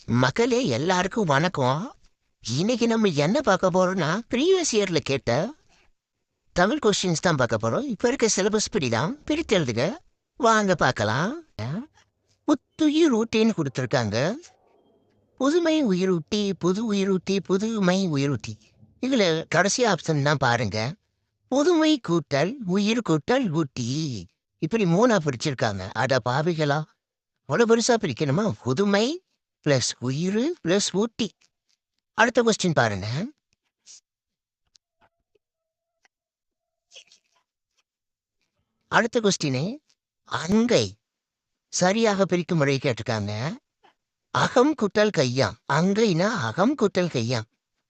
மக்களே எல்லாருக்கும் வணக்கம். இன்னைக்கு நம்ம என்ன பார்க்க போறோம்னா ப்ரீவியஸ் இயர்ல கேட்ட தமிழ் கொஸ்டின்ஸ் தான் பார்க்க போறோம். இப்ப இருக்க சிலபஸ் படிதான் பிரித்து எழுதுக. வாங்க பார்க்கலாம். புத்துயிர் ஊட்டின்னு கொடுத்துருக்காங்க. புதுமை உயிரூட்டி, புது உயிரூட்டி, புதுமை உயிரூட்டி. இதுல கடைசி ஆப்ஷன் தான் பாருங்க. புதுமை கூட்டல் உயிர் கூட்டல் ஊட்டி. இப்படி மூணா பிரிச்சிருக்காங்க. அட பாவிகளா, அவ்வளவு பெருசா பிரிக்கணுமா? புதுமை பிளஸ் உயிர் பிளஸ் ஊட்டி. அடுத்த கொஸ்டின் பாருங்க. அடுத்த கொஸ்டினு அங்கை சரியாக பிரிக்கும் முறை கேட்டிருக்காங்க. அகம் குட்டல் கையாம். அங்கைனா அகம் குட்டல் கையாம்.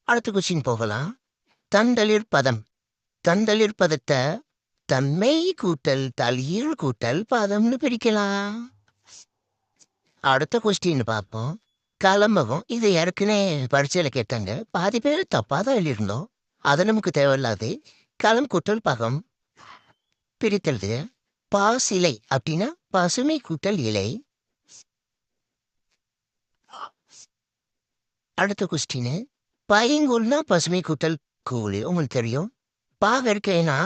அடுத்த கொஸ்டின் போகலாம். தந்தளிர் பதம். தந்தளிர் பதத்தை தன்மை கூட்டல் தளிர் கூட்டல் பதம்னு பிரிக்கலாம். அடுத்த கொஸ்டின் பார்ப்போம். கலம்பகம். இது ஏற்கனவே பரீட்சையில் கேட்டாங்க. பாதி பேர் தப்பாக தான் எழுதியிருந்தோம். அது நமக்கு தேவையில்லாது. களம் கூட்டல் பகம் பிரித்தல். பாசிலை அப்படின்னா பசுமை கூட்டல் இலை. அடுத்த கொஸ்டின் பையங்கூழ்னா பசுமை கூட்டல் கூழ். உங்களுக்கு தெரியும். பாகற்கைனா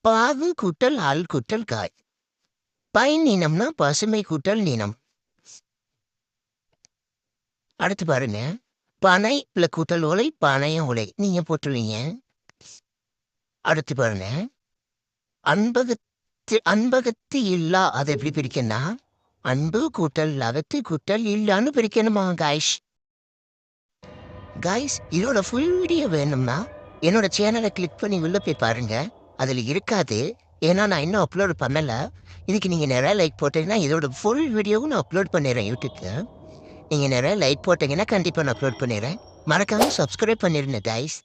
பாகு கூட்டல் அல் கூட்டல் காய். பைன் நீனம்னா பசுமை கூட்டல் நீனம். அடுத்து பாருங்க. பனை பிள கூட்டல் ஓலை பனைய ஓலை நீங்க போட்டுருவீங்க. அடுத்து பாருங்க. அன்பகத்து இல்லா அதை எப்படி பிரிக்கணும்னா அன்பு கூட்டல் அகத்து கூட்டல் இல்லான்னு பிரிக்கணுமா காய்ஸ். காய்ஸ், இதோட ஃபுல் வீடியோ வேணும்னா என்னோட சேனலை கிளிக் பண்ணி உள்ள போய் பாருங்க. அதில் இருக்காது. ஏன்னா நான் இன்னும் அப்லோட் பண்ணல. இதுக்கு நீங்கள் நிறைய லைக் போட்டீங்கன்னா இதோட ஃபுல் வீடியோவும் நான் அப்லோட் பண்ணிடுறேன் யூடியூப்ல. நீங்கள் நிறைய லைக் போட்டீங்கன்னா கண்டிப்பாக நான் அப்லோட் பண்ணிடுறேன். மறக்காம சப்ஸ்கிரைப் பண்ணிடுங்க கைஸ்.